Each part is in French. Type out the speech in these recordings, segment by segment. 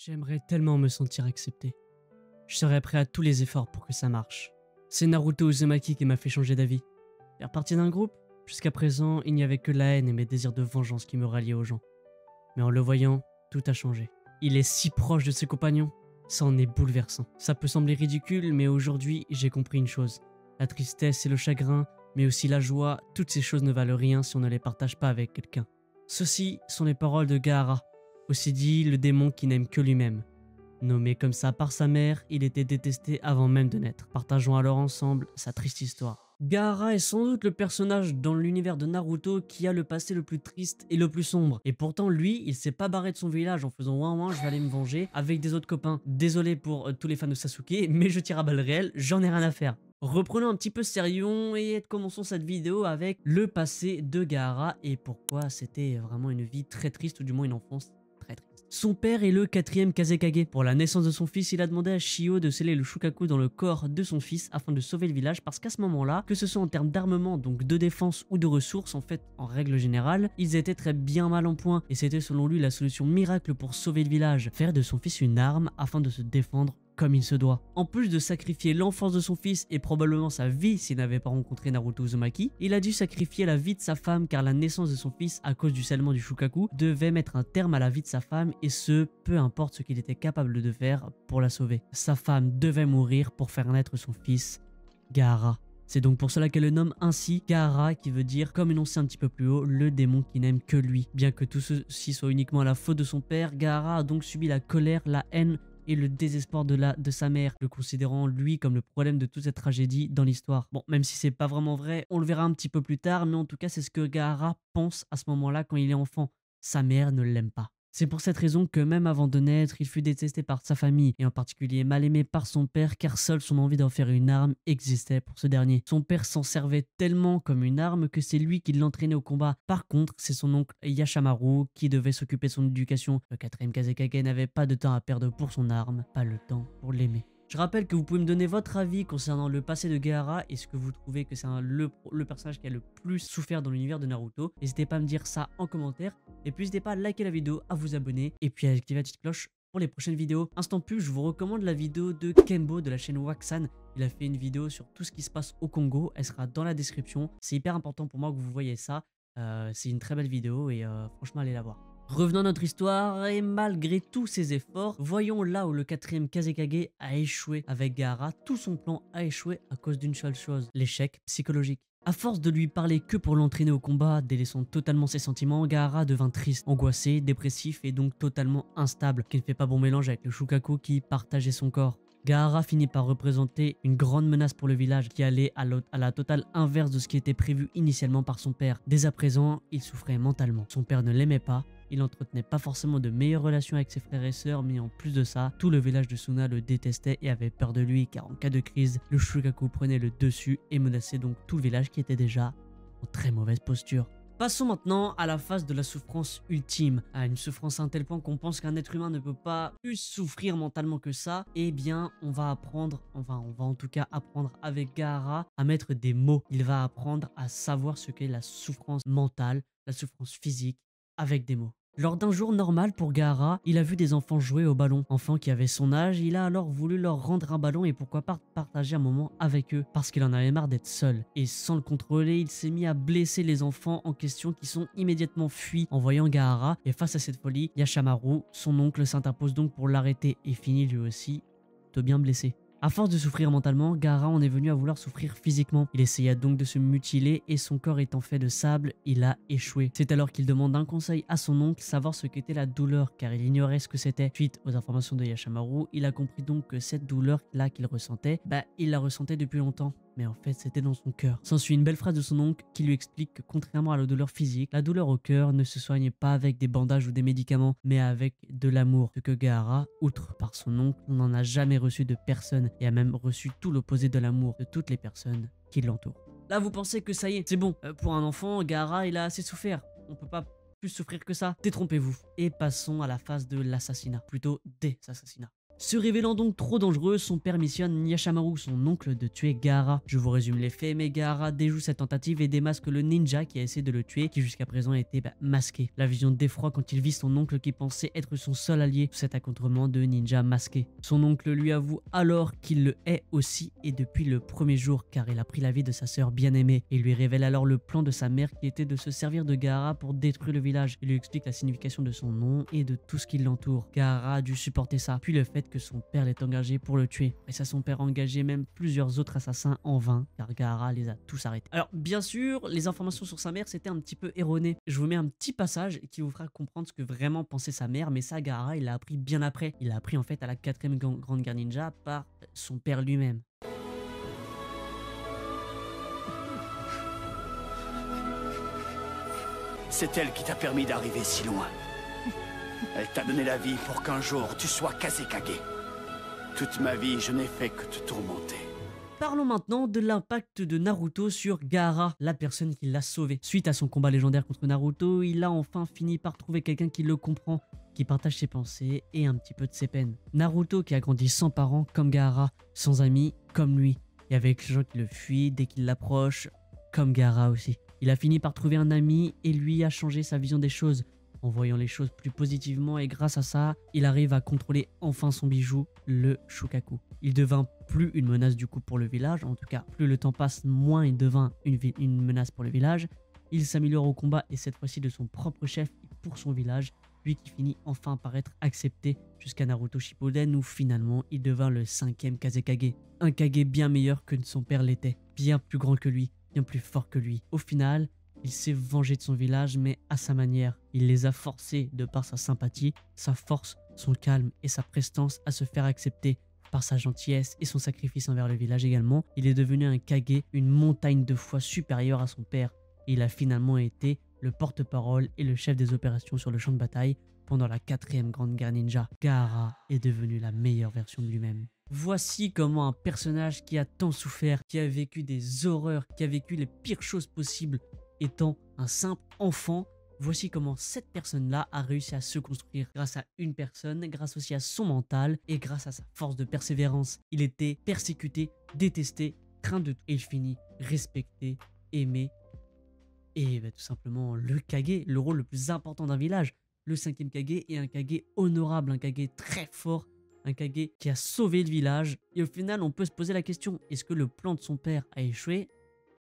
J'aimerais tellement me sentir accepté. Je serais prêt à tous les efforts pour que ça marche. C'est Naruto Uzumaki qui m'a fait changer d'avis. Faire partie d'un groupe, jusqu'à présent, il n'y avait que la haine et mes désirs de vengeance qui me ralliaient aux gens. Mais en le voyant, tout a changé. Il est si proche de ses compagnons, ça en est bouleversant. Ça peut sembler ridicule, mais aujourd'hui, j'ai compris une chose. La tristesse et le chagrin, mais aussi la joie, toutes ces choses ne valent rien si on ne les partage pas avec quelqu'un. Ceci sont les paroles de Gaara, aussi dit le démon qui n'aime que lui-même. Nommé comme ça par sa mère, il était détesté avant même de naître. Partageons alors ensemble sa triste histoire. Gaara est sans doute le personnage dans l'univers de Naruto qui a le passé le plus triste et le plus sombre. Et pourtant, lui, il s'est pas barré de son village en faisant ouin ouin, je vais aller me venger avec des autres copains. Désolé pour tous les fans de Sasuke, mais je tire à balles réelles, j'en ai rien à faire. Reprenons un petit peu sérieux et commençons cette vidéo avec le passé de Gaara et pourquoi c'était vraiment une vie très triste, ou du moins une enfance très triste. Son père est le 4e Kazekage. Pour la naissance de son fils, il a demandé à Shio de sceller le Shukaku dans le corps de son fils afin de sauver le village parce qu'à ce moment-là, que ce soit en termes d'armement, donc de défense ou de ressources, en fait, en règle générale, ils étaient très bien mal en point et c'était selon lui la solution miracle pour sauver le village, faire de son fils une arme afin de se défendre comme il se doit. En plus de sacrifier l'enfance de son fils et probablement sa vie s'il n'avait pas rencontré Naruto Uzumaki, il a dû sacrifier la vie de sa femme car la naissance de son fils à cause du scellement du Shukaku devait mettre un terme à la vie de sa femme et ce, peu importe ce qu'il était capable de faire pour la sauver. Sa femme devait mourir pour faire naître son fils, Gaara. C'est donc pour cela qu'elle le nomme ainsi, Gaara, qui veut dire, comme énoncé un petit peu plus haut, le démon qui n'aime que lui. Bien que tout ceci soit uniquement la faute de son père, Gaara a donc subi la colère, la haine et le désespoir de sa mère, le considérant lui comme le problème de toute cette tragédie dans l'histoire. Bon, même si c'est pas vraiment vrai, on le verra un petit peu plus tard, mais en tout cas c'est ce que Gaara pense à ce moment-là quand il est enfant. Sa mère ne l'aime pas. C'est pour cette raison que même avant de naître, il fut détesté par sa famille, et en particulier mal aimé par son père, car seule son envie d'en faire une arme existait pour ce dernier. Son père s'en servait tellement comme une arme que c'est lui qui l'entraînait au combat. Par contre, c'est son oncle Yashamaru qui devait s'occuper de son éducation. Le 4e Kazekage n'avait pas de temps à perdre pour son arme, pas le temps pour l'aimer. Je rappelle que vous pouvez me donner votre avis concernant le passé de Gaara. Est-ce que vous trouvez que c'est le personnage qui a le plus souffert dans l'univers de Naruto? N'hésitez pas à me dire ça en commentaire. Et puis n'hésitez pas à liker la vidéo, à vous abonner et puis à activer la petite cloche pour les prochaines vidéos. Instant pub, je vous recommande la vidéo de Kenbo de la chaîne Waxan. Il a fait une vidéo sur tout ce qui se passe au Congo. Elle sera dans la description. C'est hyper important pour moi que vous voyez ça. C'est une très belle vidéo et franchement allez la voir. Revenons à notre histoire, et malgré tous ses efforts, voyons là où le 4e Kazekage a échoué avec Gaara. Tout son plan a échoué à cause d'une seule chose, l'échec psychologique. À force de lui parler que pour l'entraîner au combat, délaissant totalement ses sentiments, Gaara devint triste, angoissé, dépressif et donc totalement instable, qui ne fait pas bon mélange avec le Shukaku qui partageait son corps. Gaara finit par représenter une grande menace pour le village qui allait à la totale inverse de ce qui était prévu initialement par son père. Dès à présent, il souffrait mentalement. Son père ne l'aimait pas. Il n'entretenait pas forcément de meilleures relations avec ses frères et sœurs, mais en plus de ça, tout le village de Suna le détestait et avait peur de lui car en cas de crise, le Shukaku prenait le dessus et menaçait donc tout le village qui était déjà en très mauvaise posture. Passons maintenant à la phase de la souffrance ultime, à une souffrance à un tel point qu'on pense qu'un être humain ne peut pas plus souffrir mentalement que ça. Eh bien, on va en tout cas apprendre avec Gaara à mettre des mots. Il va apprendre à savoir ce qu'est la souffrance mentale, la souffrance physique, avec des mots. Lors d'un jour normal pour Gaara, il a vu des enfants jouer au ballon. Enfants qui avaient son âge, il a alors voulu leur rendre un ballon et pourquoi pas partager un moment avec eux parce qu'il en avait marre d'être seul. Et sans le contrôler, il s'est mis à blesser les enfants en question qui sont immédiatement fuis en voyant Gaara. Et face à cette folie, Yashamaru, son oncle, s'interpose donc pour l'arrêter et finit lui aussi de bien blessé. À force de souffrir mentalement, Gaara en est venu à vouloir souffrir physiquement. Il essaya donc de se mutiler et son corps étant fait de sable, il a échoué. C'est alors qu'il demande un conseil à son oncle, savoir ce qu'était la douleur car il ignorait ce que c'était. Suite aux informations de Yashamaru, il a compris donc que cette douleur-là qu'il ressentait, il la ressentait depuis longtemps. Mais en fait c'était dans son cœur. S'ensuit une belle phrase de son oncle qui lui explique que contrairement à la douleur physique, la douleur au cœur ne se soigne pas avec des bandages ou des médicaments, mais avec de l'amour. Ce que Gaara, outre par son oncle, n'en a jamais reçu de personne et a même reçu tout l'opposé de l'amour de toutes les personnes qui l'entourent. Là vous pensez que ça y est, c'est bon, pour un enfant, Gaara il a assez souffert, on peut pas plus souffrir que ça. Détrompez-vous. Et passons à la phase de l'assassinat, plutôt des assassinats. Se révélant donc trop dangereux, son père missionne Nyashamaru, son oncle, de tuer Gaara. Je vous résume les faits, mais Gaara déjoue cette tentative et démasque le ninja qui a essayé de le tuer, qui jusqu'à présent était masqué. La vision d'effroi quand il vit son oncle qui pensait être son seul allié sous cet accompagnement de ninja masqué. Son oncle lui avoue alors qu'il le hait aussi et depuis le premier jour car il a pris la vie de sa sœur bien-aimée et lui révèle alors le plan de sa mère qui était de se servir de Gaara pour détruire le village. Il lui explique la signification de son nom et de tout ce qui l'entoure. Gaara a dû supporter ça, puis le fait que son père l'ait engagé pour le tuer. Et ça, son père a engagé même plusieurs autres assassins en vain car Gaara les a tous arrêtés. Alors bien sûr, les informations sur sa mère c'était un petit peu erroné. Je vous mets un petit passage qui vous fera comprendre ce que vraiment pensait sa mère, mais ça Gaara il l'a appris bien après. Il l'a appris en fait à la 4e grande guerre ninja par son père lui-même. C'est elle qui t'a permis d'arriver si loin. Elle t'a donné la vie pour qu'un jour tu sois Kazekage. Toute ma vie, je n'ai fait que te tourmenter. Parlons maintenant de l'impact de Naruto sur Gaara, la personne qui l'a sauvé. Suite à son combat légendaire contre Naruto, il a enfin fini par trouver quelqu'un qui le comprend, qui partage ses pensées et un petit peu de ses peines. Naruto qui a grandi sans parents comme Gaara, sans amis comme lui, et avec les gens qui le fuient dès qu'il l'approche, comme Gaara aussi. Il a fini par trouver un ami et lui a changé sa vision des choses, en voyant les choses plus positivement et grâce à ça, il arrive à contrôler enfin son bijou, le Shukaku. Il devint plus une menace du coup pour le village, en tout cas plus le temps passe, moins il devint une menace pour le village. Il s'améliore au combat et cette fois-ci de son propre chef pour son village, lui qui finit enfin par être accepté jusqu'à Naruto Shippuden où finalement il devint le 5e Kazekage. Un Kage bien meilleur que son père l'était, bien plus grand que lui, bien plus fort que lui. Au final, il s'est vengé de son village, mais à sa manière. Il les a forcés, de par sa sympathie, sa force, son calme et sa prestance, à se faire accepter. Par sa gentillesse et son sacrifice envers le village également, il est devenu un Kage, une montagne de foi supérieure à son père. Et il a finalement été le porte-parole et le chef des opérations sur le champ de bataille pendant la 4e grande guerre ninja. Gaara est devenu la meilleure version de lui-même. Voici comment un personnage qui a tant souffert, qui a vécu des horreurs, qui a vécu les pires choses possibles, étant un simple enfant, voici comment cette personne-là a réussi à se construire grâce à une personne, grâce aussi à son mental et grâce à sa force de persévérance. Il était persécuté, détesté, craint de tout et il finit respecté, aimé et tout simplement le Kage, le rôle le plus important d'un village. Le 5e Kage est un Kage honorable, un Kage très fort, un Kage qui a sauvé le village. Et au final, on peut se poser la question, est-ce que le plan de son père a échoué ?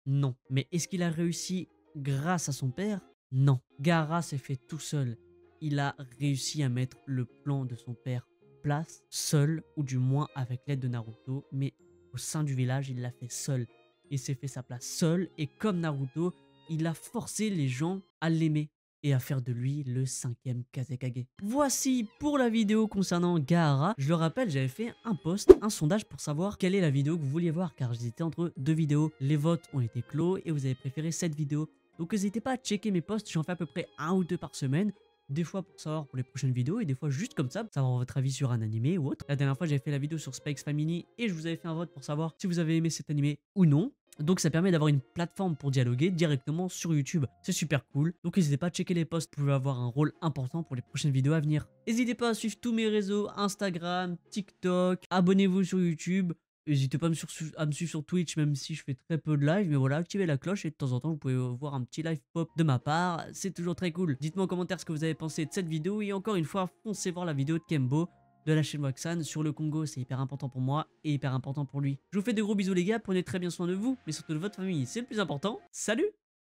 Non. Mais est-ce qu'il a réussi grâce à son père? Non. Gaara s'est fait tout seul. Il a réussi à mettre le plan de son père en place, seul, ou du moins avec l'aide de Naruto, mais au sein du village, il l'a fait seul. Il s'est fait sa place seul, et comme Naruto, il a forcé les gens à l'aimer et à faire de lui le 5e Kazekage. Voici pour la vidéo concernant Gaara. Je le rappelle, j'avais fait un post, un sondage pour savoir quelle est la vidéo que vous vouliez voir car j'hésitais entre 2 vidéos. Les votes ont été clos et vous avez préféré cette vidéo. Donc n'hésitez pas à checker mes posts, j'en fais à peu près 1 ou 2 par semaine. Des fois pour savoir pour les prochaines vidéos et des fois juste comme ça pour savoir votre avis sur un animé ou autre. La dernière fois j'avais fait la vidéo sur Spy X Family et je vous avais fait un vote pour savoir si vous avez aimé cet animé ou non. Donc ça permet d'avoir une plateforme pour dialoguer directement sur YouTube. C'est super cool. Donc n'hésitez pas à checker les posts, vous pouvez avoir un rôle important pour les prochaines vidéos à venir. N'hésitez pas à suivre tous mes réseaux, Instagram, TikTok, abonnez-vous sur YouTube. N'hésitez pas à me suivre sur Twitch même si je fais très peu de live. Mais voilà, activez la cloche et de temps en temps vous pouvez voir un petit live pop de ma part. C'est toujours très cool. Dites-moi en commentaire ce que vous avez pensé de cette vidéo. Et encore une fois, foncez voir la vidéo de Kembo de la chaîne Waxan sur le Congo, c'est hyper important pour moi et hyper important pour lui. Je vous fais de gros bisous les gars, prenez très bien soin de vous, mais surtout de votre famille, c'est le plus important. Salut!